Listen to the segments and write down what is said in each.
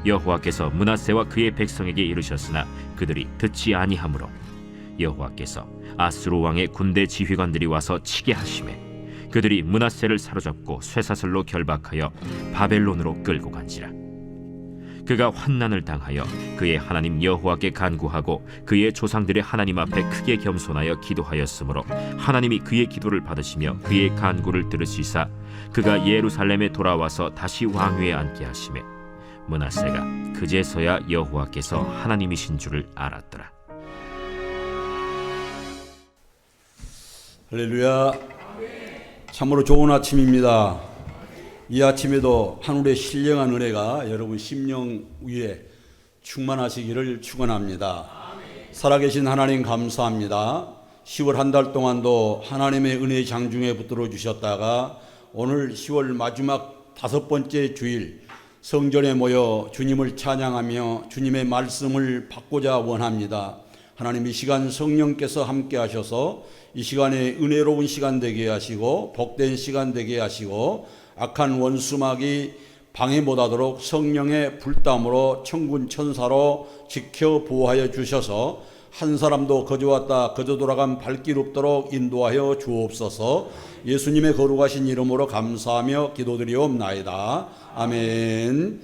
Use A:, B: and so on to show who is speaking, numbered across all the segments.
A: 여호와께서 므낫세와 그의 백성에게 이르셨으나 그들이 듣지 아니하므로 여호와께서 아수르 왕의 군대 지휘관들이 와서 치게 하시매 그들이 므낫세를 사로잡고 쇠사슬로 결박하여 바벨론으로 끌고 간지라. 그가 환난을 당하여 그의 하나님 여호와께 간구하고 그의 조상들의 하나님 앞에 크게 겸손하여 기도하였으므로 하나님이 그의 기도를 받으시며 그의 간구를 들으시사 그가 예루살렘에 돌아와서 다시 왕위에 앉게 하시매 므낫세가 그제서야 여호와께서 하나님이신 줄을 알았더라.
B: 할렐루야. 참으로 좋은 아침입니다. 이 아침에도 하늘의 신령한 은혜가 여러분 심령 위에 충만하시기를 축원합니다. 살아계신 하나님 감사합니다. 10월 한 달 동안도 하나님의 은혜의 장중에 붙들어 주셨다가 오늘 10월 마지막 5번째 주일 성전에 모여 주님을 찬양하며 주님의 말씀을 받고자 원합니다. 하나님 이 시간 성령께서 함께 하셔서 이 시간에 은혜로운 시간 되게 하시고 복된 시간 되게 하시고 악한 원수막이 방해 못하도록 성령의 불담으로 천군 천사로 지켜 보호하여 주셔서 한 사람도 거저 왔다 거저 돌아간 발길 없도록 인도하여 주옵소서. 예수님의 거룩하신 이름으로 감사하며 기도드리옵나이다. 아멘.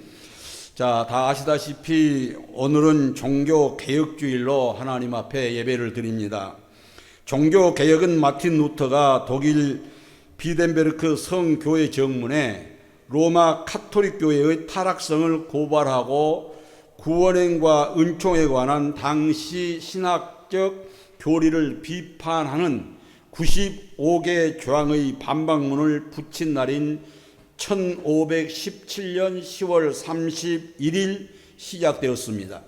B: 자, 다 아시다시피 오늘은 종교개혁주일로 하나님 앞에 예배를 드립니다. 종교개혁은 마틴 루터가 독일 비덴베르크 성교회 정문에 로마 카톨릭 교회의 타락성을 고발하고 구원행과 은총에 관한 당시 신학적 교리를 비판하는 95개 조항의 반박문을 붙인 날인 1517년 10월 31일 시작되었습니다.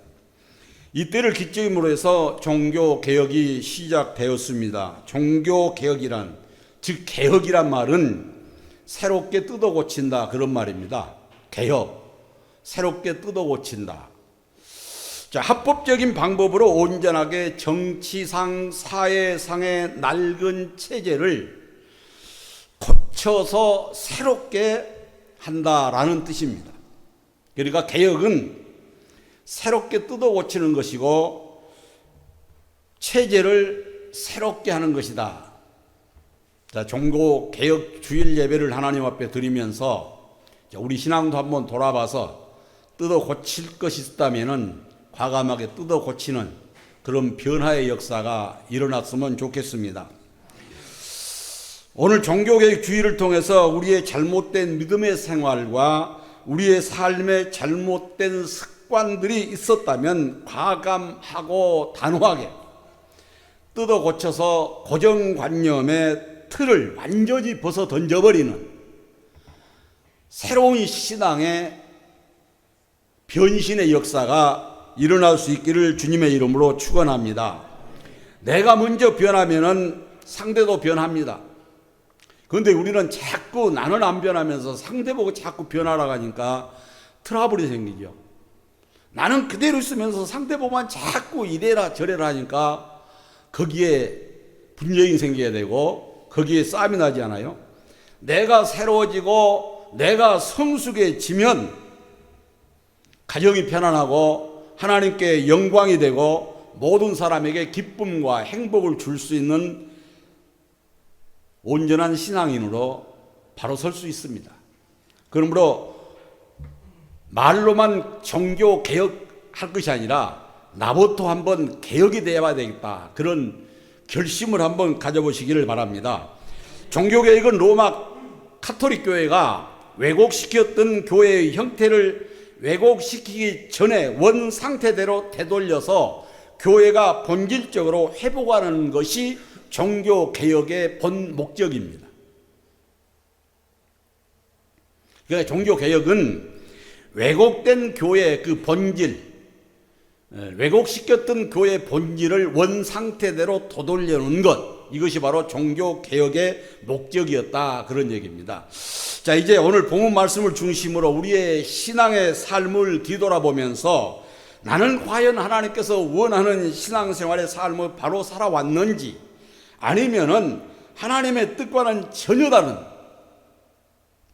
B: 이때를 기점으로 해서 종교개혁이 시작되었습니다. 종교개혁이란, 즉 개혁이란 말은 새롭게 뜯어 고친다 그런 말입니다. 개혁, 새롭게 뜯어 고친다. 자, 합법적인 방법으로 온전하게 정치상, 사회상의 낡은 체제를 고쳐서 새롭게 한다라는 뜻입니다. 그러니까 개혁은 새롭게 뜯어 고치는 것이고 체제를 새롭게 하는 것이다. 자, 종교개혁 주일 예배를 하나님 앞에 드리면서 우리 신앙도 한번 돌아봐서 뜯어 고칠 것이 있다면은 과감하게 뜯어 고치는 그런 변화의 역사가 일어났으면 좋겠습니다. 오늘 종교개혁 주일을 통해서 우리의 잘못된 믿음의 생활과 우리의 삶의 잘못된 습관들이 있었다면 과감하고 단호하게 뜯어 고쳐서 고정관념의 틀을 완전히 벗어 던져버리는 새로운 신앙의 변신의 역사가 일어날 수 있기를 주님의 이름으로 축원합니다. 내가 먼저 변하면은 상대도 변합니다. 그런데 우리는 자꾸 나는 안 변하면서 상대 보고 자꾸 변하라고 하니까 트러블이 생기죠. 나는 그대로 있으면서 상대 보고만 자꾸 이래라 저래라 하니까 거기에 분쟁이 생겨야 되고 거기에 싸움이 나지 않아요? 내가 새로워지고 내가 성숙해지면 가정이 편안하고 하나님께 영광이 되고 모든 사람에게 기쁨과 행복을 줄 수 있는 온전한 신앙인으로 바로 설 수 있습니다. 그러므로 말로만 종교 개혁할 것이 아니라 나부터 한번 개혁이 되어야 되겠다. 그런 결심을 한번 가져보시기를 바랍니다. 종교 개혁은 로마 카톨릭 교회가 왜곡시켰던 교회의 형태를 왜곡시키기 전에 원 상태대로 되돌려서 교회가 본질적으로 회복하는 것이 종교개혁의 본 목적입니다. 그러니까 종교개혁은 왜곡된 교회의 그 본질, 왜곡시켰던 교회의 본질을 원 상태대로 되돌려놓은 것, 이것이 바로 종교개혁의 목적이었다 그런 얘기입니다. 자, 이제 오늘 본문 말씀을 중심으로 우리의 신앙의 삶을 뒤돌아보면서 나는 과연 하나님께서 원하는 신앙생활의 삶을 바로 살아왔는지 아니면은 하나님의 뜻과는 전혀 다른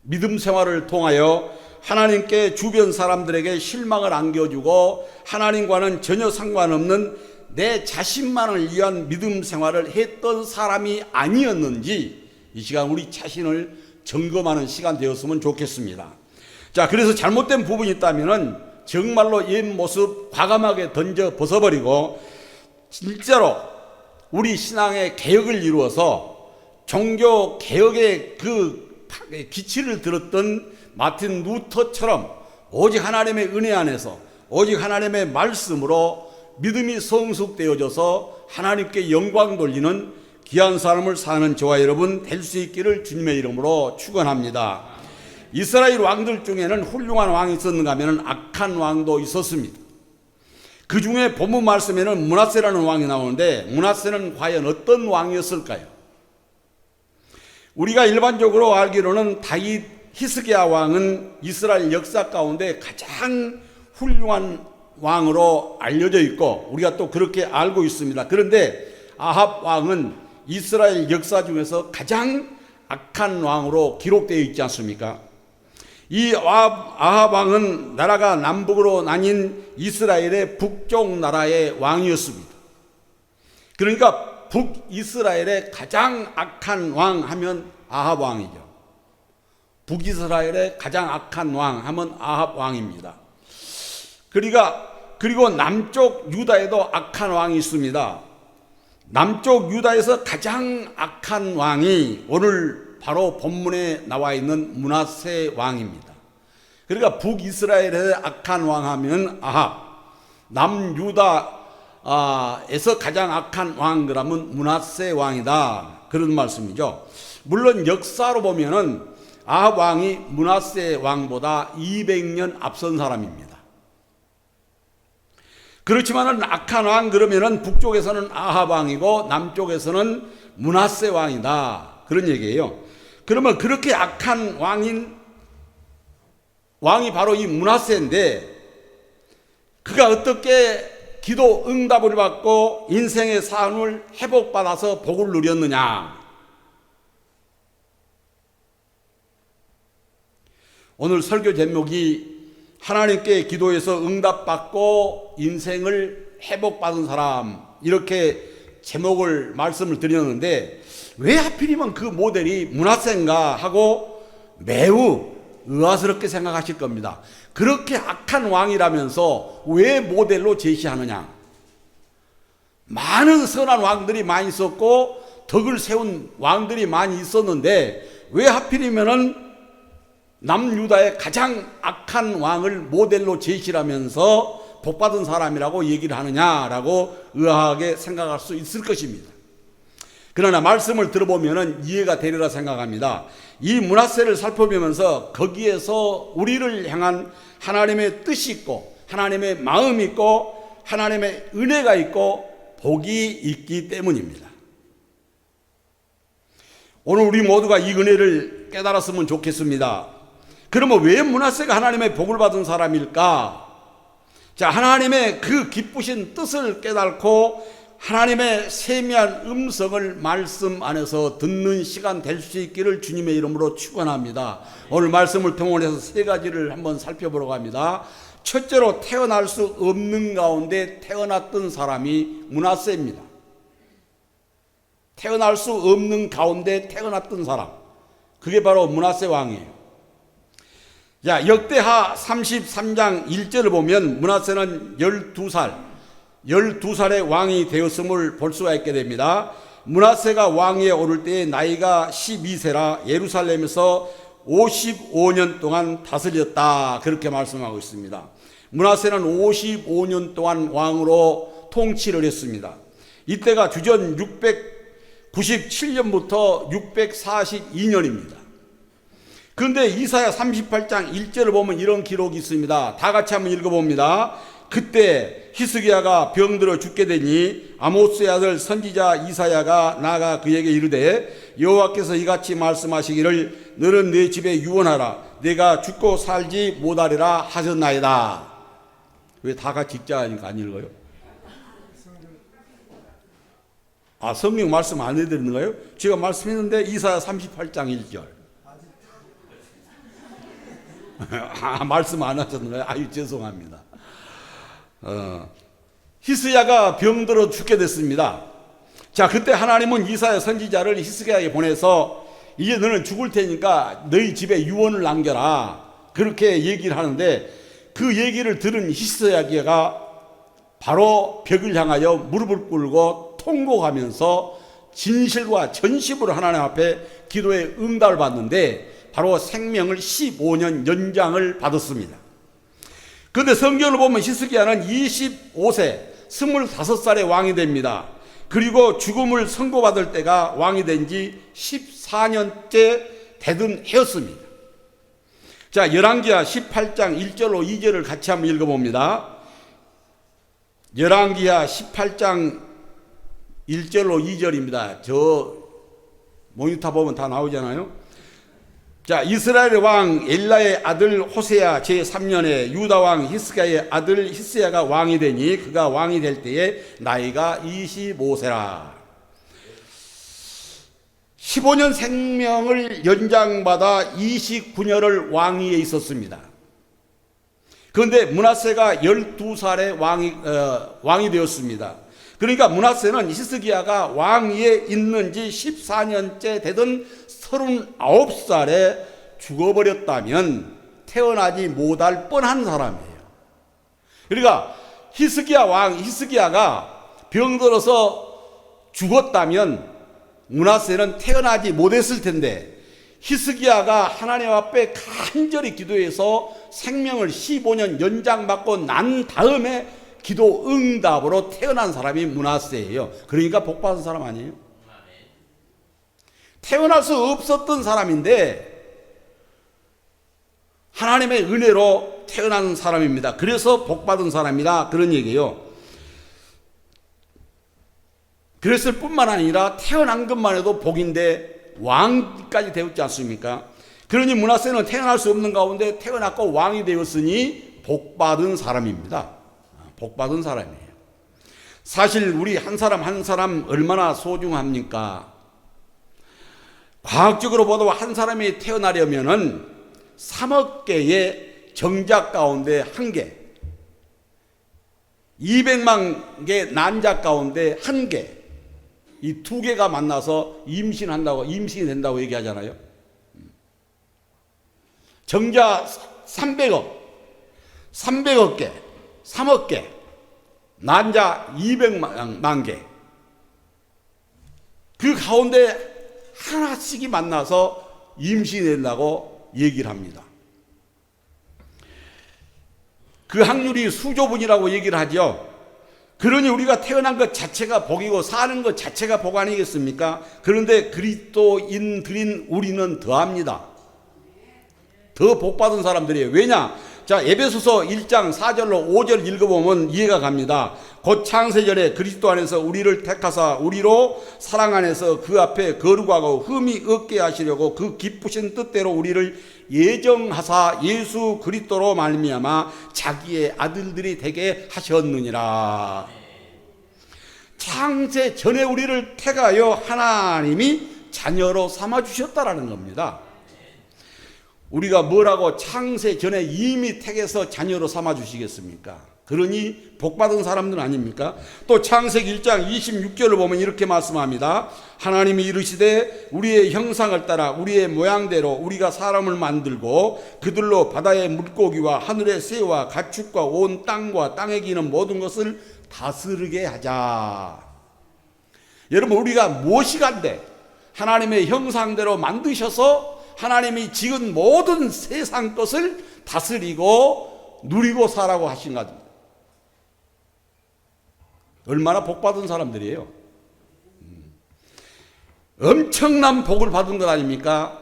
B: 믿음 생활을 통하여 하나님께 주변 사람들에게 실망을 안겨주고 하나님과는 전혀 상관없는 내 자신만을 위한 믿음 생활을 했던 사람이 아니었는지 이 시간 우리 자신을 점검하는 시간 되었으면 좋겠습니다. 자, 그래서 잘못된 부분이 있다면 정말로 옛 모습 과감하게 던져 벗어버리고 실제로 우리 신앙의 개혁을 이루어서 종교 개혁의 그 기치를 들었던 마틴 루터처럼 오직 하나님의 은혜 안에서 오직 하나님의 말씀으로 믿음이 성숙되어져서 하나님께 영광 돌리는 귀한 삶을 사는 저와 여러분 될 수 있기를 주님의 이름으로 축원합니다. 이스라엘 왕들 중에는 훌륭한 왕이 있었는가 하면 악한 왕도 있었습니다. 그 중에 본문 말씀에는 므낫세라는 왕이 나오는데 므낫세는 과연 어떤 왕이었을까요? 우리가 일반적으로 알기로는 다윗 히스기야 왕은 이스라엘 역사 가운데 가장 훌륭한 왕으로 알려져 있고 우리가 또 그렇게 알고 있습니다. 그런데 아합 왕은 이스라엘 역사 중에서 가장 악한 왕으로 기록되어 있지 않습니까? 이 아합 왕은 나라가 남북으로 나뉜 이스라엘의 북쪽 나라의 왕이었습니다. 그러니까 북이스라엘의 가장 악한 왕 하면 아합 왕이죠. 북이스라엘의 가장 악한 왕 하면 아합 왕입니다. 그리고 남쪽 유다에도 악한 왕이 있습니다. 남쪽 유다에서 가장 악한 왕이 오늘 바로 본문에 나와 있는 므낫세 왕입니다. 그러니까 북이스라엘의 악한 왕 하면 아합, 남유다에서 가장 악한 왕 그러면 므낫세 왕이다. 그런 말씀이죠. 물론 역사로 보면은 아합 왕이 므낫세 왕보다 200년 앞선 사람입니다. 그렇지만은 악한 왕 그러면은 북쪽에서는 아합 왕이고 남쪽에서는 므낫세 왕이다. 그런 얘기예요. 그러면 그렇게 악한 왕이 바로 이 므낫세인데 그가 어떻게 기도 응답을 받고 인생의 삶을 회복받아서 복을 누렸느냐? 오늘 설교 제목이 하나님께 기도해서 응답받고 인생을 회복받은 사람 이렇게 제목을 말씀을 드렸는데 왜 하필이면 그 모델이 므낫세인가 하고 매우 의아스럽게 생각하실 겁니다. 그렇게 악한 왕이라면서 왜 모델로 제시하느냐? 많은 선한 왕들이 많이 있었고 덕을 세운 왕들이 많이 있었는데 왜 하필이면은 남유다의 가장 악한 왕을 모델로 제시하면서 복받은 사람이라고 얘기를 하느냐라고 의아하게 생각할 수 있을 것입니다. 그러나 말씀을 들어보면 이해가 되리라 생각합니다. 이 므낫세를 살펴보면서 거기에서 우리를 향한 하나님의 뜻이 있고 하나님의 마음이 있고 하나님의 은혜가 있고 복이 있기 때문입니다. 오늘 우리 모두가 이 은혜를 깨달았으면 좋겠습니다. 그러면 왜 므낫세가 하나님의 복을 받은 사람일까? 자, 하나님의 그 기쁘신 뜻을 깨닫고 하나님의 세미한 음성을 말씀 안에서 듣는 시간 될 수 있기를 주님의 이름으로 축원합니다. 오늘 말씀을 통해서 세 가지를 한번 살펴보려고 합니다. 첫째로 태어날 수 없는 가운데 태어났던 사람이 므낫세입니다. 태어날 수 없는 가운데 태어났던 사람, 그게 바로 므낫세 왕이에요. 자, 역대하 33장 1절을 보면 므낫세는 12살의 왕이 되었음을 볼 수가 있게 됩니다. 므낫세가 왕위에 오를 때의 나이가 12세라 예루살렘에서 55년 동안 다스렸다. 그렇게 말씀하고 있습니다. 므낫세는 55년 동안 왕으로 통치를 했습니다. 이때가 주전 697년부터 642년입니다. 그런데 이사야 38장 1절을 보면 이런 기록이 있습니다. 다 같이 한번 읽어봅니다. 그때 히스기야가 병들어 죽게 되니 아모스의 아들 선지자 이사야가 나아가 그에게 이르되 여호와께서 이같이 말씀하시기를 너는 내 집에 유언하라 내가 죽고 살지 못하리라 하셨나이다. 왜 다 같이 읽자 하니까 안 읽어요? 아, 성경 말씀 안 해드리는 거예요? 제가 말씀했는데 이사야 38장 1절. 말씀 안 하셨나요? 아유, 죄송합니다. 히스야가 병들어 죽게 됐습니다. 자, 그때 하나님은 이사야 선지자를 히스기야에게 보내서 이제 너는 죽을 테니까 너희 집에 유언을 남겨라, 그렇게 얘기를 하는데, 그 얘기를 들은 히스기야가 바로 벽을 향하여 무릎을 꿇고 통곡하면서 진실과 전심으로 하나님 앞에 기도의 응답을 받는데 바로 생명을 15년 연장을 받았습니다. 그런데 성경을 보면 히스기야는 25세 25살에 왕이 됩니다. 그리고 죽음을 선고받을 때가 왕이 된 지 14년째 되던 해였습니다. 자, 열왕기하 18장 1절로 2절을 같이 한번 읽어봅니다. 열왕기하 18장 1절로 2절입니다. 저 모니터 보면 다 나오잖아요. 자, 이스라엘 왕 엘라의 아들 호세야 제3년에 유다 왕 히스기야의 아들 히스야가 왕이 되니 그가 왕이 될 때에 나이가 25세라. 15년 생명을 연장받아 29년을 왕위에 있었습니다. 그런데 므낫세가 12살에 왕이 되었습니다. 그러니까 므낫세는 히스기야가 왕위에 있는 지 14년째 되던 39살에 죽어버렸다면 태어나지 못할 뻔한 사람이에요. 그러니까 히스기야가 병들어서 죽었다면 므낫세는 태어나지 못했을 텐데, 히스기야가 하나님 앞에 간절히 기도해서 생명을 15년 연장받고 난 다음에 기도 응답으로 태어난 사람이 므낫세예요. 그러니까 복받은 사람 아니에요? 태어날 수 없었던 사람인데 하나님의 은혜로 태어난 사람입니다. 그래서 복받은 사람이다, 그런 얘기예요. 그랬을 뿐만 아니라 태어난 것만 해도 복인데 왕까지 되었지 않습니까? 그러니 므낫세는 태어날 수 없는 가운데 태어났고 왕이 되었으니 복받은 사람입니다. 복받은 사람이에요. 사실 우리 한 사람 한 사람 얼마나 소중합니까? 과학적으로 봐도 한 사람이 태어나려면은 3억 개의 정작 가운데 1개, 200만 개 난자 가운데 1개, 이 2개가 만나서 임신이 된다고 얘기하잖아요. 정자 300억 개, 3억 개, 난자 200만 개. 그 가운데 하나씩이 만나서 임신이 된다고 얘기를 합니다. 그 확률이 수조분이라고 얘기를 하죠. 그러니 우리가 태어난 것 자체가 복이고 사는 것 자체가 복 아니겠습니까? 그런데 그리스도인들인 우리는 더합니다. 더 복받은 사람들이에요. 왜냐? 자, 에베소서 1장 4절로 5절 읽어보면 이해가 갑니다. 곧 창세전에 그리스도 안에서 우리를 택하사 우리로 사랑 안에서 그 앞에 거룩하고 흠이 없게 하시려고 그 기쁘신 뜻대로 우리를 예정하사 예수 그리스도로 말미암아 자기의 아들들이 되게 하셨느니라. 창세 전에 우리를 택하여 하나님이 자녀로 삼아주셨다라는 겁니다. 우리가 뭐라고 창세 전에 이미 택해서 자녀로 삼아주시겠습니까? 그러니 복받은 사람들 아닙니까? 또 창세기 1장 26절을 보면 이렇게 말씀합니다. 하나님이 이르시되 우리의 형상을 따라 우리의 모양대로 우리가 사람을 만들고 그들로 바다의 물고기와 하늘의 새와 가축과 온 땅과 땅에 기는 모든 것을 다스리게 하자. 여러분, 우리가 무엇이 간데 하나님의 형상대로 만드셔서 하나님이 지은 모든 세상 것을 다스리고 누리고 살라고 하신 겁니다. 얼마나 복받은 사람들이에요. 엄청난 복을 받은 것 아닙니까?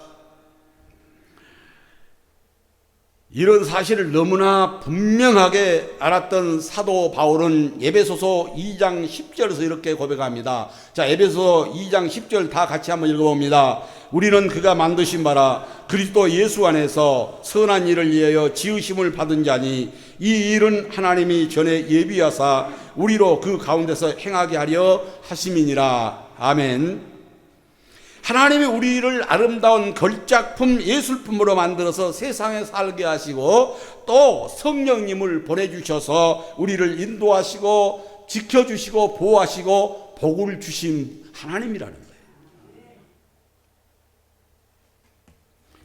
B: 이런 사실을 너무나 분명하게 알았던 사도 바울은 에베소서 2장 10절에서 이렇게 고백합니다. 자, 에베소서 2장 10절 다 같이 한번 읽어봅니다. 우리는 그가 만드신 바라 그리스도 예수 안에서 선한 일을 위하여 지으심을 받은 자니 이 일은 하나님이 전에 예비하사 우리로 그 가운데서 행하게 하려 하심이니라. 아멘. 하나님이 우리를 아름다운 걸작품, 예술품으로 만들어서 세상에 살게 하시고 또 성령님을 보내주셔서 우리를 인도하시고 지켜주시고 보호하시고 복을 주신 하나님이라는 거예요.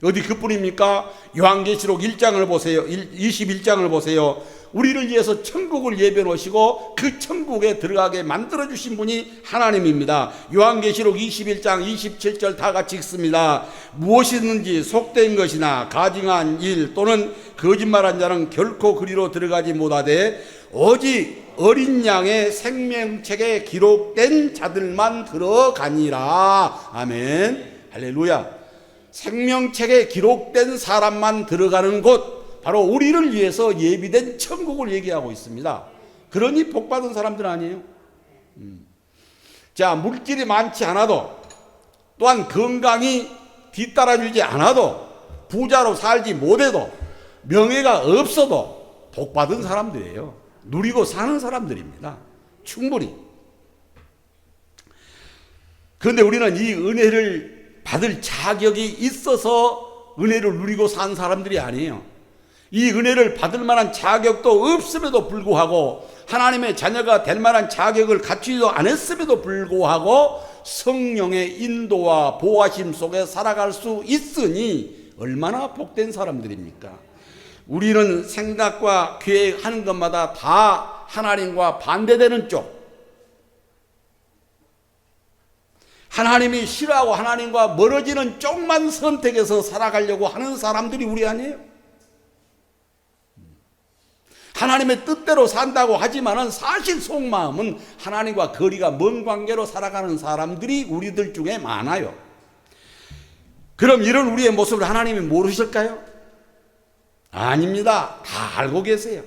B: 어디 그뿐입니까? 요한계시록 1장을 보세요. 21장을 보세요. 우리를 위해서 천국을 예비해 놓으시고 그 천국에 들어가게 만들어 주신 분이 하나님입니다. 요한계시록 21장 27절 다 같이 읽습니다. 무엇이든지 속된 것이나 가증한 일 또는 거짓말한 자는 결코 그리로 들어가지 못하되 오직 어린 양의 생명책에 기록된 자들만 들어가니라. 아멘. 할렐루야. 생명책에 기록된 사람만 들어가는 곳, 바로 우리를 위해서 예비된 천국을 얘기하고 있습니다. 그러니 복받은 사람들 아니에요? 자, 물질이 많지 않아도, 또한 건강이 뒤따라주지 않아도, 부자로 살지 못해도, 명예가 없어도 복받은 사람들이에요. 누리고 사는 사람들입니다. 충분히. 그런데 우리는 이 은혜를 받을 자격이 있어서 은혜를 누리고 산 사람들이 아니에요. 이 은혜를 받을 만한 자격도 없음에도 불구하고, 하나님의 자녀가 될 만한 자격을 갖추지도 않았음에도 불구하고 성령의 인도와 보호하심 속에 살아갈 수 있으니 얼마나 복된 사람들입니까? 우리는 생각과 계획하는 것마다 다 하나님과 반대되는 쪽, 하나님이 싫어하고 하나님과 멀어지는 쪽만 선택해서 살아가려고 하는 사람들이 우리 아니에요? 하나님의 뜻대로 산다고 하지만은 사실 속마음은 하나님과 거리가 먼 관계로 살아가는 사람들이 우리들 중에 많아요. 그럼 이런 우리의 모습을 하나님이 모르실까요? 아닙니다. 다 알고 계세요.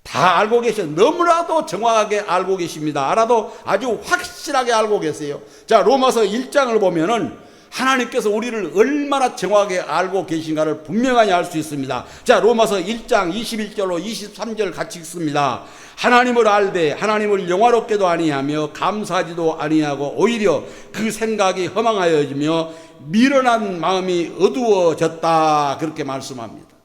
B: 다 알고 계셔. 너무나도 정확하게 알고 계십니다. 알아도 아주 확실하게 알고 계세요. 자, 로마서 1장을 보면은 하나님께서 우리를 얼마나 정확하게 알고 계신가를 분명하게 알 수 있습니다. 자, 로마서 1장 21절로 23절 같이 읽습니다. 하나님을 알되 하나님을 영화롭게도 아니하며 감사하지도 아니하고 오히려 그 생각이 허망하여지며 미련한 마음이 어두워졌다. 그렇게 말씀합니다.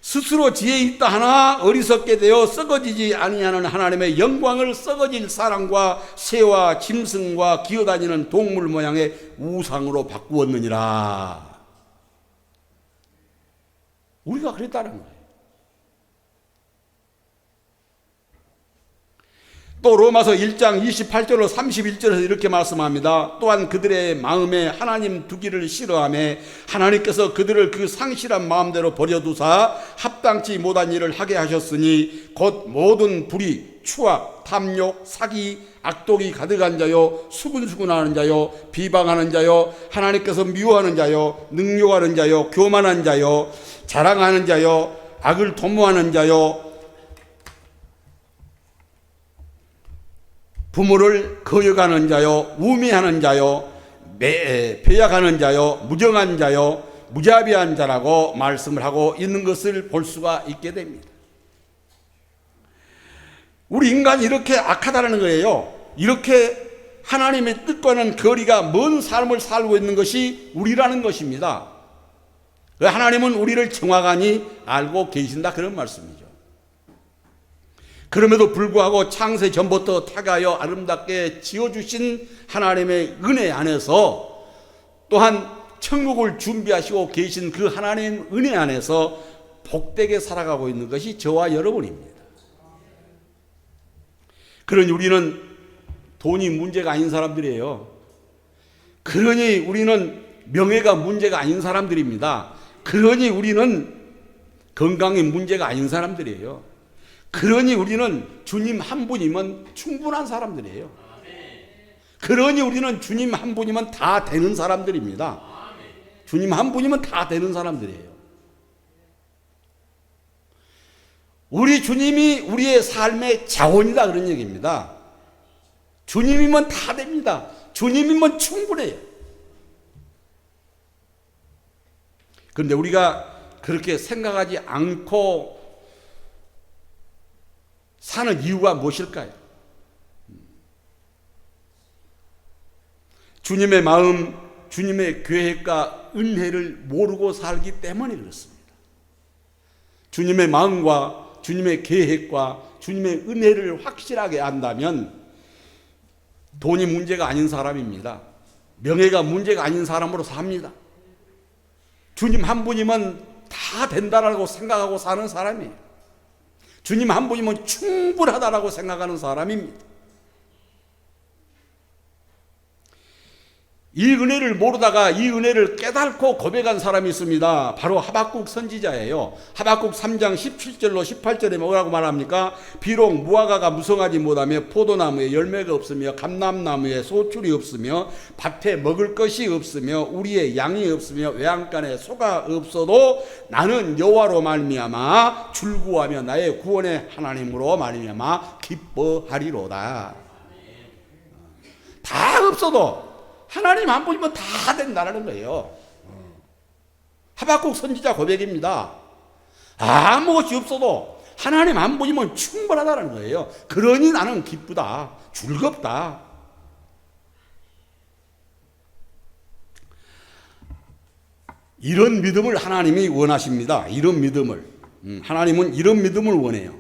B: 스스로 지혜 있다 하나 어리석게 되어 썩어지지 아니하는 하나님의 영광을 썩어질 사람과 새와 짐승과 기어다니는 동물 모양의 우상으로 바꾸었느니라. 우리가 그랬다는 거예요. 또 로마서 1장 28절로 31절에서 이렇게 말씀합니다. 또한 그들의 마음에 하나님 두기를 싫어하며 하나님께서 그들을 그 상실한 마음대로 버려두사 합당치 못한 일을 하게 하셨으니 곧 모든 불의, 추악, 탐욕, 사기, 악독이 가득한 자요, 수군수군하는 자요, 비방하는 자요, 하나님께서 미워하는 자요, 능욕하는 자요, 교만한 자요, 자랑하는 자요, 악을 도모하는 자요, 부모를 거역하는 자요, 우매하는 자요, 배약하는 자요, 무정한 자요, 무자비한 자라고 말씀을 하고 있는 것을 볼 수가 있게 됩니다. 우리 인간이 이렇게 악하다는 거예요. 이렇게 하나님의 뜻과는 거리가 먼 삶을 살고 있는 것이 우리라는 것입니다. 하나님은 우리를 정확하니 알고 계신다, 그런 말씀이죠. 그럼에도 불구하고 창세 전부터 택하여 아름답게 지어주신 하나님의 은혜 안에서, 또한 천국을 준비하시고 계신 그 하나님의 은혜 안에서 복되게 살아가고 있는 것이 저와 여러분입니다. 그러니 우리는 돈이 문제가 아닌 사람들이에요. 그러니 우리는 명예가 문제가 아닌 사람들입니다. 그러니 우리는 건강이 문제가 아닌 사람들이에요. 그러니 우리는 주님 한 분이면 충분한 사람들이에요. 그러니 우리는 주님 한 분이면 다 되는 사람들입니다. 주님 한 분이면 다 되는 사람들이에요. 우리 주님이 우리의 삶의 자원이다, 그런 얘기입니다. 주님이면 다 됩니다. 주님이면 충분해요. 그런데 우리가 그렇게 생각하지 않고 사는 이유가 무엇일까요? 주님의 마음, 주님의 계획과 은혜를 모르고 살기 때문에 그렇습니다. 주님의 마음과 주님의 계획과 주님의 은혜를 확실하게 안다면 돈이 문제가 아닌 사람입니다. 명예가 문제가 아닌 사람으로 삽니다. 주님 한 분이면 다 된다라고 생각하고 사는 사람이에요. 주님 한 분이면 충분하다라고 생각하는 사람입니다. 이 은혜를 모르다가 이 은혜를 깨닫고 고백한 사람이 있습니다. 바로 하박국 선지자예요. 하박국 3장 17절로 18절에 뭐라고 말합니까? 비록 무화과가 무성하지 못하며 포도나무에 열매가 없으며 감람나무에 소출이 없으며 밭에 먹을 것이 없으며 우리의 양이 없으며 외양간에 소가 없어도 나는 여호와로 말미암아 줄구하며 나의 구원의 하나님으로 말미암아 기뻐하리로다. 다 없어도 하나님 한 분이면 다 된다는 거예요. 하박국 선지자 고백입니다. 아무것이 없어도 하나님 한 분이면 충분하다는 거예요. 그러니 나는 기쁘다, 즐겁다. 이런 믿음을 하나님이 원하십니다. 이런 믿음을. 하나님은 이런 믿음을 원해요.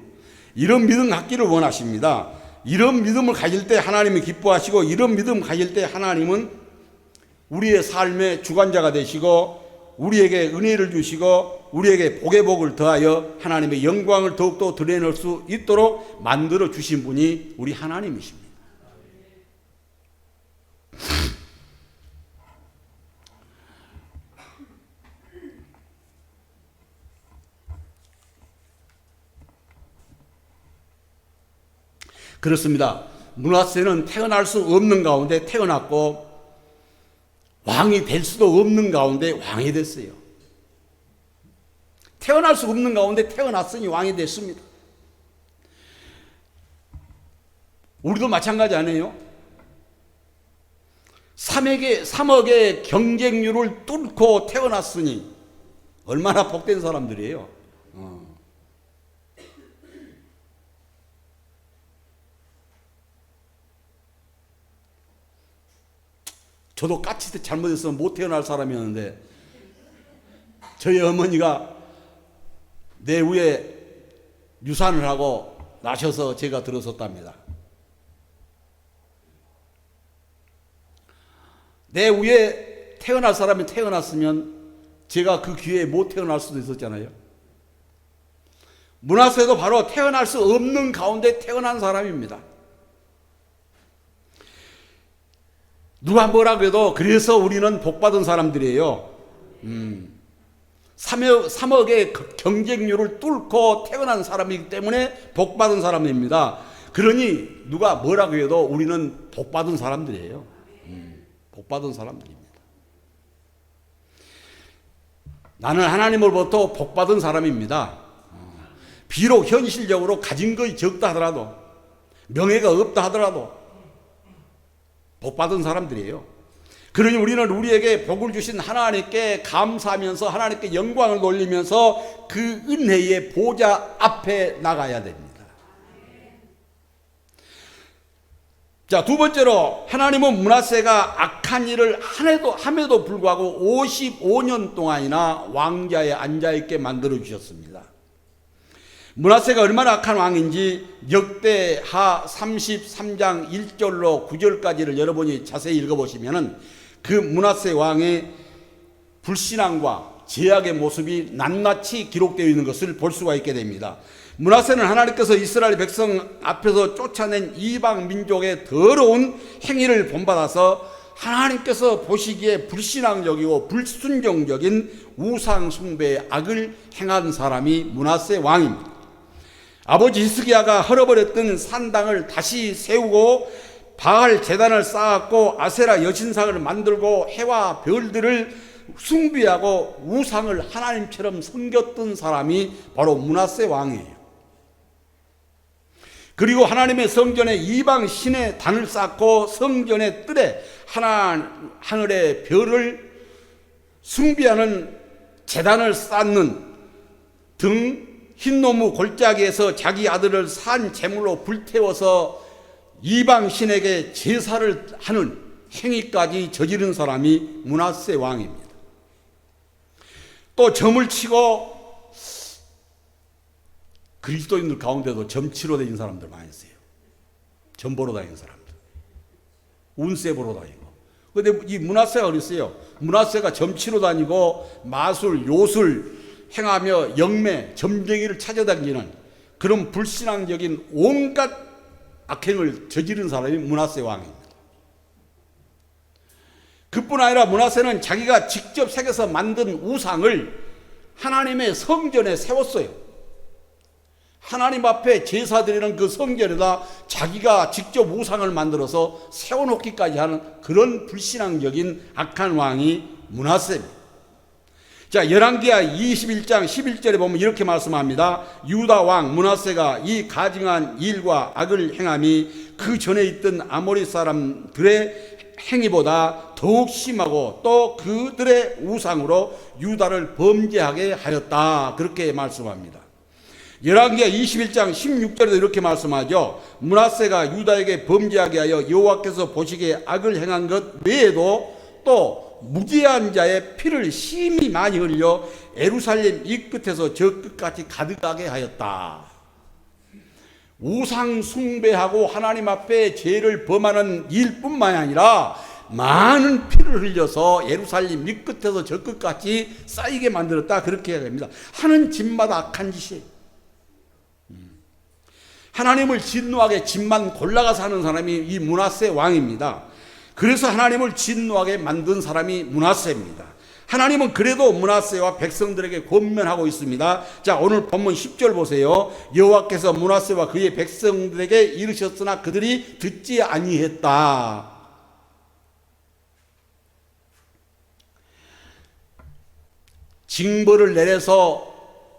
B: 이런 믿음 갖기를 원하십니다. 이런 믿음을 가질 때 하나님이 기뻐하시고, 이런 믿음 가질 때 하나님은 우리의 삶의 주관자가 되시고 우리에게 은혜를 주시고 우리에게 복의 복을 더하여 하나님의 영광을 더욱더 드러낼 수 있도록 만들어 주신 분이 우리 하나님이십니다. 그렇습니다. 므낫세는 태어날 수 없는 가운데 태어났고 왕이 될 수도 없는 가운데 왕이 됐어요. 태어날 수 없는 가운데 태어났으니 왕이 됐습니다. 우리도 마찬가지 아니에요? 3억의 경쟁률을 뚫고 태어났으니 얼마나 복된 사람들이에요. 저도 까치때 잘못했으면 못 태어날 사람이었는데 저희 어머니가 내 위에 유산을 하고 나셔서 제가 들어섰답니다. 내 위에 태어날 사람이 태어났으면 제가 그 기회에 못 태어날 수도 있었잖아요. 므낫세도 바로 태어날 수 없는 가운데 태어난 사람입니다. 누가 뭐라고 해도 그래서 우리는 복받은 사람들이에요. 3억의 경쟁률을 뚫고 태어난 사람이기 때문에 복받은 사람입니다. 그러니 누가 뭐라고 해도 우리는 복받은 사람들이에요. 복받은 사람들입니다. 나는 하나님으로부터 복받은 사람입니다. 비록 현실적으로 가진 것이 적다 하더라도, 명예가 없다 하더라도 복받은 사람들이에요. 그러니 우리는 우리에게 복을 주신 하나님께 감사하면서 하나님께 영광을 돌리면서 그 은혜의 보좌 앞에 나가야 됩니다. 자, 두 번째로 하나님은 므낫세가 악한 일을 함에도 불구하고 55년 동안이나 왕좌에 앉아있게 만들어 주셨습니다. 므낫세가 얼마나 악한 왕인지 역대하 33장 1절로 9절까지를 여러분이 자세히 읽어보시면 그 므낫세 왕의 불신앙과 제약의 모습이 낱낱이 기록되어 있는 것을 볼 수가 있게 됩니다. 므낫세는 하나님께서 이스라엘 백성 앞에서 쫓아낸 이방 민족의 더러운 행위를 본받아서 하나님께서 보시기에 불신앙적이고 불순종적인 우상 숭배의 악을 행한 사람이 므낫세 왕입니다. 아버지 히스기야가 헐어버렸던 산당을 다시 세우고 바알 제단을 쌓았고 아세라 여신상을 만들고 해와 별들을 숭배하고 우상을 하나님처럼 섬겼던 사람이 바로 므낫세 왕이에요. 그리고 하나님의 성전에 이방 신의 단을 쌓고 성전의 뜰에 하늘의 별을 숭배하는 제단을 쌓는 등 흰노무 골짜기에서 자기 아들을 산 제물로 불태워서 이방 신에게 제사를 하는 행위까지 저지른 사람이 므낫세 왕입니다. 또 점을 치고 그리스도인들 가운데도 점치러 다니는 사람들 많이 있어요. 점 보러 다니는 사람들. 운세 보러 다니고. 근데 이 므낫세가 그랬어요. 므낫세가 점치러 다니고 마술, 요술 행하며 영매, 점쟁이를 찾아다니는 그런 불신앙적인 온갖 악행을 저지른 사람이 므낫세 왕입니다. 그뿐 아니라 므낫세는 자기가 직접 새겨서 만든 우상을 하나님의 성전에 세웠어요. 하나님 앞에 제사 드리는 그 성전에다 자기가 직접 우상을 만들어서 세워놓기까지 하는 그런 불신앙적인 악한 왕이 므낫세입니다. 자, 열왕기하 21장 11절에 보면 이렇게 말씀합니다. 유다 왕 므낫세가 이 가증한 일과 악을 행함이 그 전에 있던 아모리 사람들의 행위보다 더욱 심하고 또 그들의 우상으로 유다를 범죄하게 하였다. 그렇게 말씀합니다. 열왕기하 21장 16절에도 이렇게 말씀하죠. 므낫세가 유다에게 범죄하게 하여 여호와께서 보시기에 악을 행한 것 외에도 또 무죄한 자의 피를 심히 많이 흘려 예루살렘 이 끝에서 저 끝까지 가득하게 하였다. 우상 숭배하고 하나님 앞에 죄를 범하는 일뿐만이 아니라 많은 피를 흘려서 예루살렘 이 끝에서 저 끝까지 쌓이게 만들었다. 그렇게 해야 됩니다. 하는 짓마다 악한 짓이에요. 하나님을 진노하게 집만 골라가서 하는 사람이 이 므낫세 왕입니다. 그래서 하나님을 진노하게 만든 사람이 므낫세입니다. 하나님은 그래도 므낫세와 백성들에게 권면하고 있습니다. 자, 오늘 본문 10절 보세요. 여호와께서 므낫세와 그의 백성들에게 이르셨으나 그들이 듣지 아니했다. 징벌을 내려서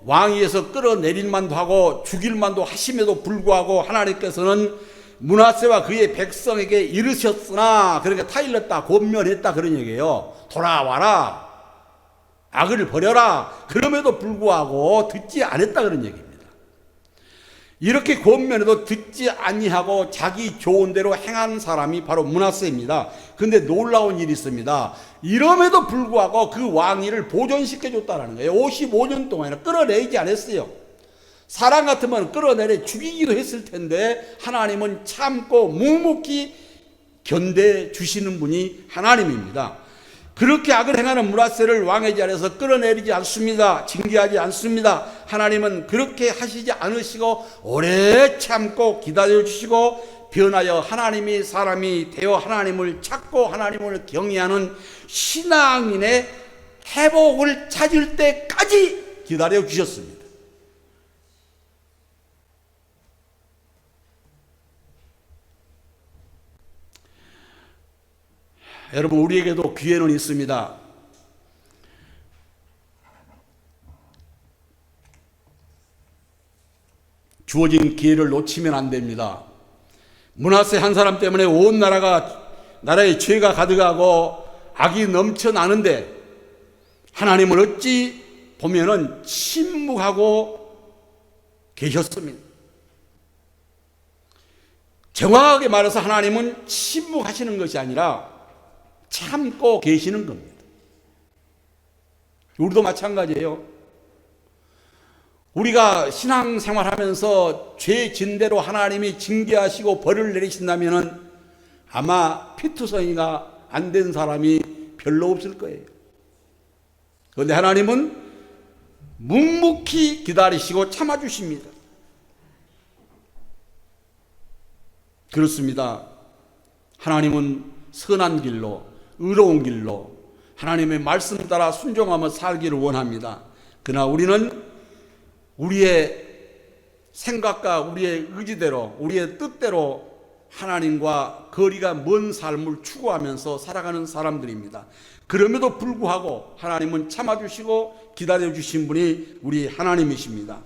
B: 왕위에서 끌어내릴 만도 하고 죽일 만도 하심에도 불구하고 하나님께서는 므낫세와 그의 백성에게 이르셨으나, 그러니까 타일렀다, 권면했다, 그런 얘기예요. 돌아와라, 악을 버려라. 그럼에도 불구하고 듣지 않았다, 그런 얘기입니다. 이렇게 권면해도 듣지 아니하고 자기 좋은 대로 행한 사람이 바로 므낫세입니다. 근데 놀라운 일이 있습니다. 이럼에도 불구하고 그 왕위를 보존시켜줬다는 거예요. 55년 동안이나 끌어내리지 않았어요. 사람 같으면 끌어내려 죽이기도 했을 텐데 하나님은 참고 묵묵히 견뎌 주시는 분이 하나님입니다. 그렇게 악을 행하는 므낫세를 왕의 자리에서 끌어내리지 않습니다. 징계하지 않습니다. 하나님은 그렇게 하시지 않으시고 오래 참고 기다려주시고 변하여 하나님이 사람이 되어 하나님을 찾고 하나님을 경외하는 신앙인의 회복을 찾을 때까지 기다려주셨습니다. 여러분, 우리에게도 기회는 있습니다. 주어진 기회를 놓치면 안 됩니다. 므낫세 한 사람 때문에 온 나라의 죄가 가득하고 악이 넘쳐나는데 하나님은 어찌 보면은 침묵하고 계셨습니다. 정확하게 말해서 하나님은 침묵하시는 것이 아니라 참고 계시는 겁니다. 우리도 마찬가지예요. 우리가 신앙생활 하면서 죄 진대로 하나님이 징계하시고 벌을 내리신다면 아마 피투성이가 안 된 사람이 별로 없을 거예요. 그런데 하나님은 묵묵히 기다리시고 참아주십니다. 그렇습니다. 하나님은 선한 길로, 의로운 길로 하나님의 말씀 따라 순종하며 살기를 원합니다. 그러나 우리는 우리의 생각과 우리의 의지대로, 우리의 뜻대로 하나님과 거리가 먼 삶을 추구하면서 살아가는 사람들입니다. 그럼에도 불구하고 하나님은 참아주시고 기다려주신 분이 우리 하나님이십니다.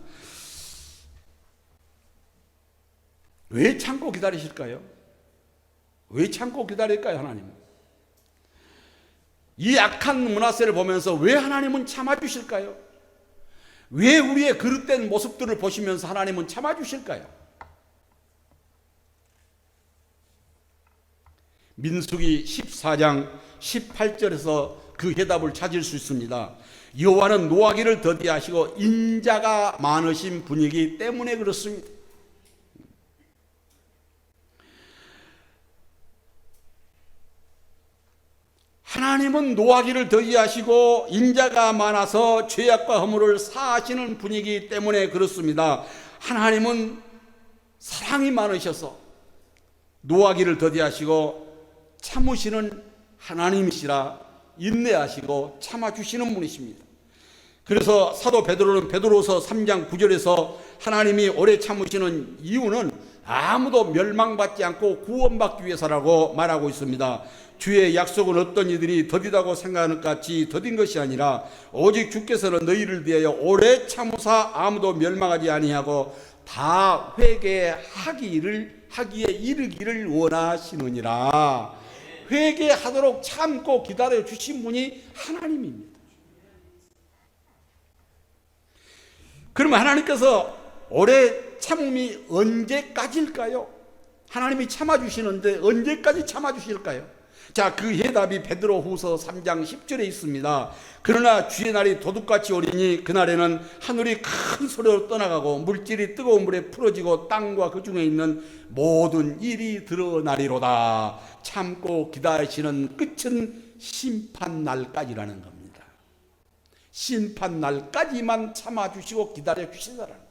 B: 왜 참고 기다리실까요? 왜 참고 기다릴까요, 하나님은? 이 악한 므낫세를 보면서 왜 하나님은 참아주실까요? 왜 우리의 그릇된 모습들을 보시면서 하나님은 참아주실까요? 민수기 14장 18절에서 그 해답을 찾을 수 있습니다. 여호와는 노하기를 더디하시고 인자가 많으신 분이기 때문에 그렇습니다. 하나님은 노하기를 더디하시고 인자가 많아서 죄악과 허물을 사하시는 분이기 때문에 그렇습니다. 하나님은 사랑이 많으셔서 노하기를 더디하시고 참으시는 하나님이시라 인내하시고 참아주시는 분이십니다. 그래서 사도 베드로는 베드로서 3장 9절에서 하나님이 오래 참으시는 이유는 아무도 멸망받지 않고 구원받기 위해서라고 말하고 있습니다. 주의 약속은 어떤 이들이 더디다고 생각하는 것 같이 더딘 것이 아니라 오직 주께서는 너희를 위하여 오래 참으사 아무도 멸망하지 아니하고 다 하기에 이르기를 원하시느니라. 회개하도록 참고 기다려 주신 분이 하나님입니다. 그러면 하나님께서 오래 참음이 언제까지일까요? 하나님이 참아주시는데 언제까지 참아주실까요? 자, 그 해답이 베드로후서 3장 10절에 있습니다. 그러나 주의 날이 도둑같이 오리니 그날에는 하늘이 큰 소리로 떠나가고 물질이 뜨거운 물에 풀어지고 땅과 그 중에 있는 모든 일이 드러나리로다. 참고 기다리시는 끝은 심판날까지라는 겁니다. 심판날까지만 참아주시고 기다려주시더라는 겁니다.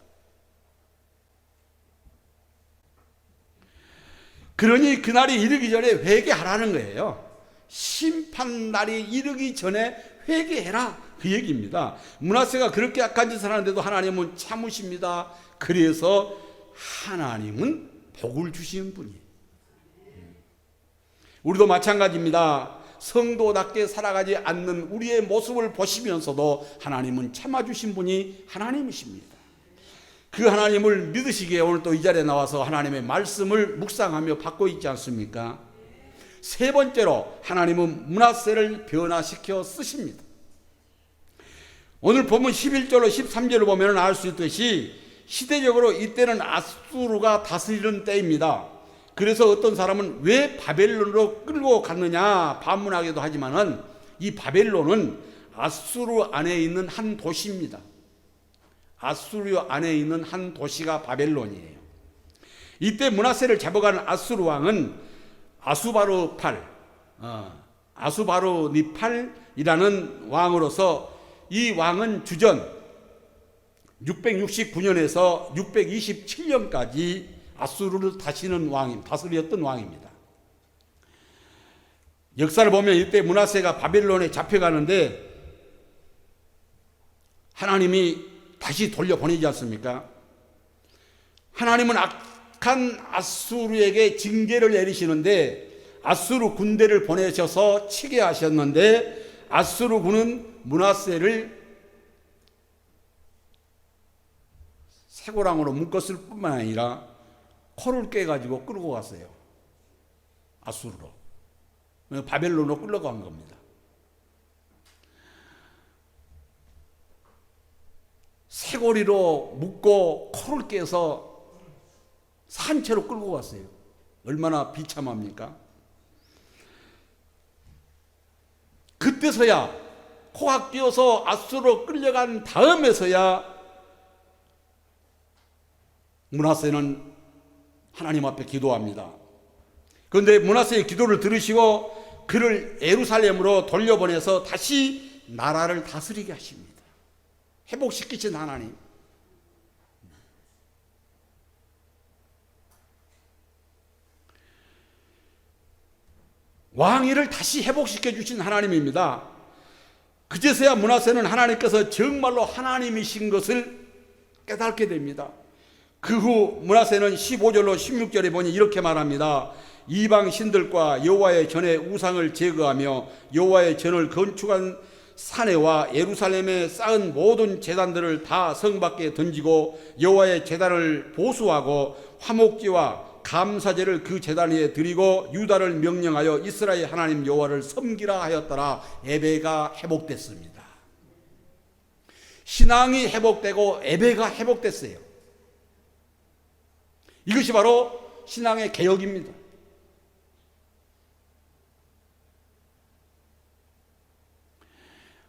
B: 그러니 그날이 이르기 전에 회개하라는 거예요. 심판날이 이르기 전에 회개해라, 그 얘기입니다. 므낫세가 그렇게 악한 짓을 하는데도 하나님은 참으십니다. 그래서 하나님은 복을 주시는 분이에요. 우리도 마찬가지입니다. 성도답게 살아가지 않는 우리의 모습을 보시면서도 하나님은 참아주신 분이 하나님이십니다. 그 하나님을 믿으시기에 오늘 또 이 자리에 나와서 하나님의 말씀을 묵상하며 받고 있지 않습니까? 세 번째로 하나님은 므낫세를 변화시켜 쓰십니다. 오늘 보면 11절로 13절을 보면 알 수 있듯이 시대적으로 이때는 아수르가 다스리는 때입니다. 그래서 어떤 사람은 왜 바벨론으로 끌고 갔느냐 반문하기도 하지만은 이 바벨론은 아수르 안에 있는 한 도시입니다. 아수르 안에 있는 한 도시가 바벨론이에요. 이때 므낫세를 잡아가는 아수르 왕은 아수바르니팔이라는 왕으로서 이 왕은 주전 669년에서 627년까지 아수르를 다스렸던 왕입니다. 역사를 보면 이때 므낫세가 바벨론에 잡혀가는데 하나님이 다시 돌려보내지 않습니까? 하나님은 악한 아수르에게 징계를 내리시는데 아수르 군대를 보내셔서 치게 하셨는데 아수르 군은 므낫세를 쇠고랑으로 묶었을 뿐만 아니라 코를 깨가지고 끌고 갔어요. 아수르로. 바벨론으로 끌려간 겁니다. 쇠고리로 묶고 코를 깨서 산채로 끌고 갔어요. 얼마나 비참합니까? 그때서야 코가 끼어서 아수르로 끌려간 다음에서야 므낫세는 하나님 앞에 기도합니다. 그런데 므낫세의 기도를 들으시고 그를 예루살렘으로 돌려보내서 다시 나라를 다스리게 하십니다. 회복시키신 하나님. 왕위를 다시 회복시켜 주신 하나님입니다. 그제서야 므낫세는 하나님께서 정말로 하나님이신 것을 깨닫게 됩니다. 그 후 므낫세는 15절로 16절에 보니 이렇게 말합니다. 이방 신들과 여호와의 전에 우상을 제거하며 여호와의 전을 건축한 산에와 예루살렘에 쌓은 모든 제단들을 다 성 밖에 던지고 여호와의 제단을 보수하고 화목제와 감사제를 그 제단 위에 드리고 유다를 명령하여 이스라엘 하나님 여호와를 섬기라 하였더라. 예배가 회복됐습니다. 신앙이 회복되고 예배가 회복됐어요. 이것이 바로 신앙의 개혁입니다.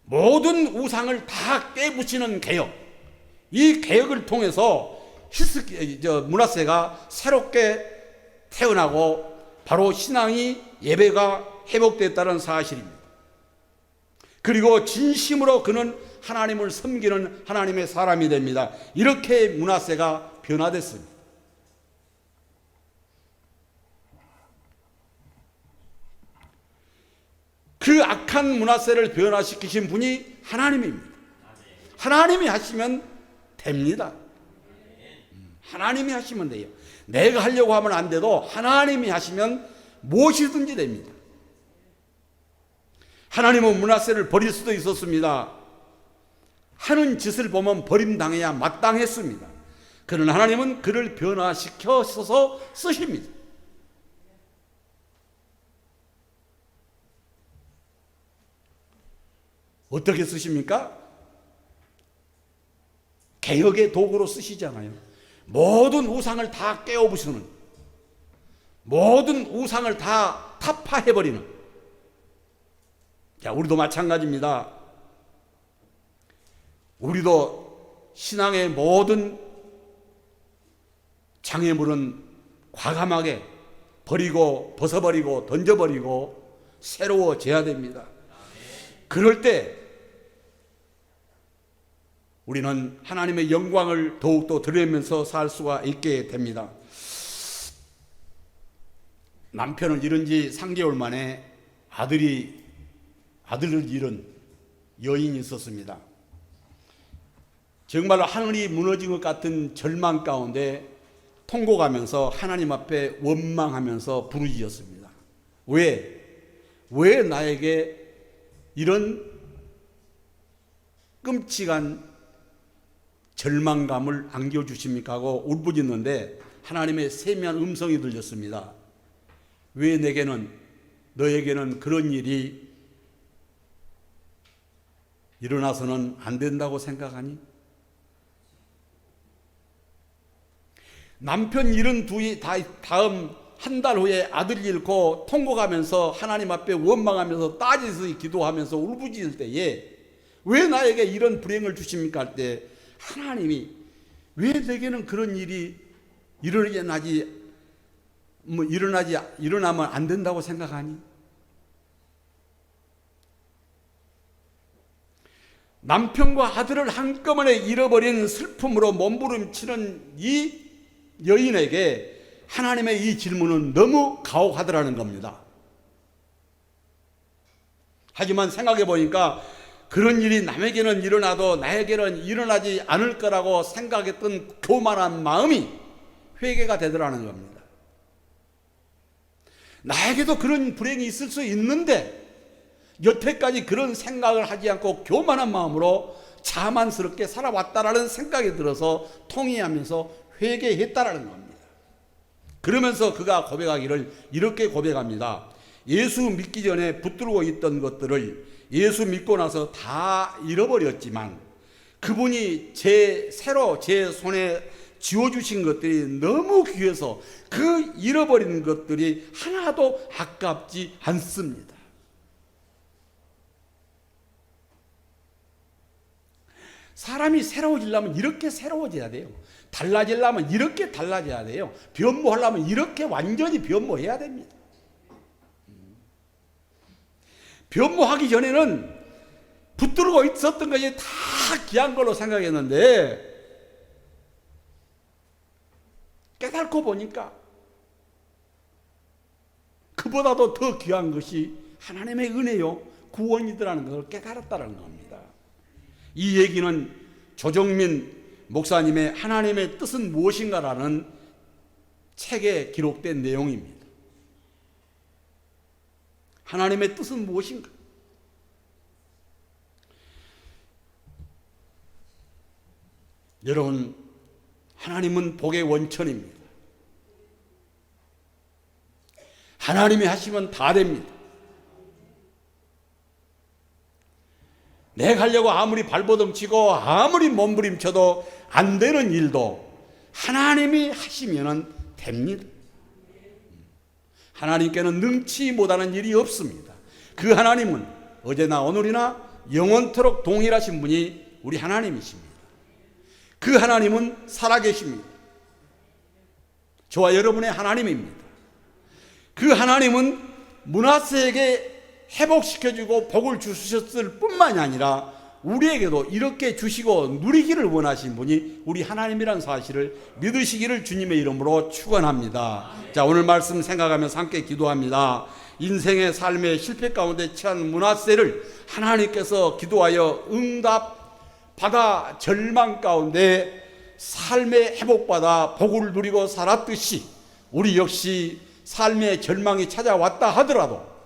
B: 모든 우상을 다 깨부시는 개혁, 이 개혁을 통해서 므낫세가 새롭게 태어나고 바로 신앙이 예배가 회복됐다는 사실입니다. 그리고 진심으로 그는 하나님을 섬기는 하나님의 사람이 됩니다. 이렇게 므낫세가 변화됐습니다. 그 악한 므낫세를 변화시키신 분이 하나님입니다. 하나님이 하시면 됩니다. 하나님이 하시면 돼요. 내가 하려고 하면 안 돼도 하나님이 하시면 무엇이든지 됩니다. 하나님은 므낫세를 버릴 수도 있었습니다. 하는 짓을 보면 버림당해야 마땅했습니다. 그러나 하나님은 그를 변화시켜서 쓰십니다. 어떻게 쓰십니까? 개혁의 도구로 쓰시잖아요. 모든 우상을 다 깨어부수는, 모든 우상을 다 타파해버리는. 자, 우리도 마찬가지입니다. 우리도 신앙의 모든 장애물은 과감하게 버리고 벗어버리고 던져버리고 새로워져야 됩니다. 그럴 때 우리는 하나님의 영광을 더욱더 드리면서 살 수가 있게 됩니다. 남편을 잃은 지 3개월 만에 아들을 잃은 여인이 있었습니다. 정말로 하늘이 무너진 것 같은 절망 가운데 통곡하면서 하나님 앞에 원망하면서 부르짖었습니다. 왜 나에게 이런 끔찍한 절망감을 안겨주십니까? 하고 울부짖는데 하나님의 세미한 음성이 들렸습니다. 왜 너에게는 그런 일이 일어나서는 안 된다고 생각하니? 남편 잃은 다음 한 달 후에 아들 잃고 통곡하면서 하나님 앞에 원망하면서 따지서 기도하면서 울부짖을 때에 왜 나에게 이런 불행을 주십니까? 할 때 하나님이 왜 내게는 그런 일이 일어나면 안 된다고 생각하니? 남편과 아들을 한꺼번에 잃어버린 슬픔으로 몸부림치는 이 여인에게 하나님의 이 질문은 너무 가혹하더라는 겁니다. 하지만 생각해 보니까 그런 일이 남에게는 일어나도 나에게는 일어나지 않을 거라고 생각했던 교만한 마음이 회개가 되더라는 겁니다. 나에게도 그런 불행이 있을 수 있는데 여태까지 그런 생각을 하지 않고 교만한 마음으로 자만스럽게 살아왔다라는 생각이 들어서 통회하면서 회개했다라는 겁니다. 그러면서 그가 고백하기를 이렇게 고백합니다. 예수 믿기 전에 붙들고 있던 것들을 예수 믿고 나서 다 잃어버렸지만 그분이 새로 제 손에 쥐어주신 것들이 너무 귀해서 그 잃어버린 것들이 하나도 아깝지 않습니다. 사람이 새로워지려면 이렇게 새로워져야 돼요. 달라지려면 이렇게 달라져야 돼요. 변모하려면 이렇게 완전히 변모해야 됩니다. 변모하기 전에는 붙들고 있었던 것이 다 귀한 걸로 생각했는데 깨닫고 보니까 그보다도 더 귀한 것이 하나님의 은혜요 구원이더라는 것을 깨달았다는 겁니다. 이 얘기는 조정민 목사님의 하나님의 뜻은 무엇인가라는 책에 기록된 내용입니다. 하나님의 뜻은 무엇인가? 여러분, 하나님은 복의 원천입니다. 하나님이 하시면 다 됩니다. 내가 하려고 아무리 발버둥 치고 아무리 몸부림쳐도 안 되는 일도 하나님이 하시면 됩니다. 하나님께는 능치 못하는 일이 없습니다. 그 하나님은 어제나 오늘이나 영원토록 동일하신 분이 우리 하나님이십니다. 그 하나님은 살아계십니다. 저와 여러분의 하나님입니다. 그 하나님은 므낫세에게 회복시켜주고 복을 주셨을 뿐만이 아니라 우리에게도 이렇게 주시고 누리기를 원하신 분이 우리 하나님이라는 사실을 믿으시기를 주님의 이름으로 축원합니다. 자, 오늘 말씀 생각하면서 함께 기도합니다. 인생의 삶의 실패 가운데 처한 므낫세를 하나님께서 기도하여 응답받아 절망 가운데 삶의 회복받아 복을 누리고 살았듯이 우리 역시 삶의 절망이 찾아왔다 하더라도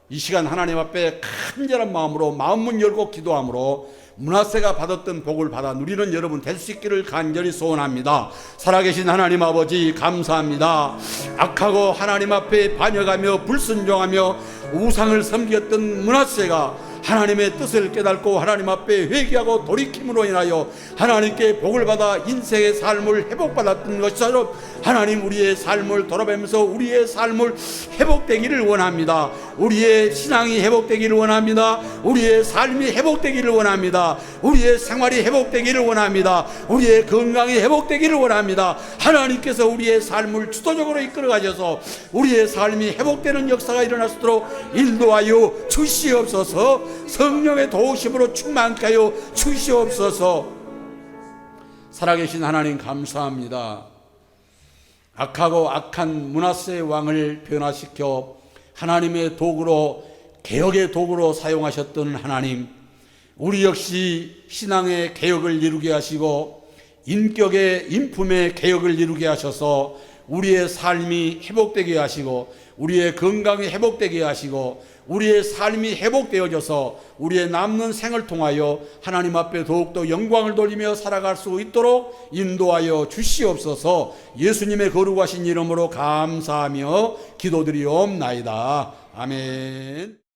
B: 이 시간 하나님 앞에 간절한 마음으로 마음문 열고 기도함으로 므낫세가 받았던 복을 받아 누리는 여러분 될 수 있기를 간절히 소원합니다. 살아계신 하나님 아버지 감사합니다. 악하고 하나님 앞에 반역하며 불순종하며 우상을 섬겼던 므낫세가 하나님의 뜻을 깨닫고 하나님 앞에 회개하고 돌이킴으로 인하여 하나님께 복을 받아 인생의 삶을 회복받았던 것처럼 하나님 우리의 삶을 돌아보면서 우리의 삶을 회복되기를 원합니다. 우리의 신앙이 회복되기를 원합니다. 우리의 삶이 회복되기를 원합니다. 우리의 생활이 회복되기를 원합니다. 우리의 건강이 회복되기를 원합니다. 하나님께서 우리의 삶을 주도적으로 이끌어 가셔서 우리의 삶이 회복되는 역사가 일어날 수 있도록 인도하여 주시옵소서. 성령의 도우심으로 충만케 하여 주시옵소서. 살아계신 하나님 감사합니다. 악하고 악한 므낫세 왕을 변화시켜 하나님의 도구로 개혁의 도구로 사용하셨던 하나님, 우리 역시 신앙의 개혁을 이루게 하시고 인격의 인품의 개혁을 이루게 하셔서 우리의 삶이 회복되게 하시고 우리의 건강이 회복되게 하시고 우리의 삶이 회복되어져서 우리의 남는 생을 통하여 하나님 앞에 더욱더 영광을 돌리며 살아갈 수 있도록 인도하여 주시옵소서. 예수님의 거룩하신 이름으로 감사하며 기도드리옵나이다. 아멘.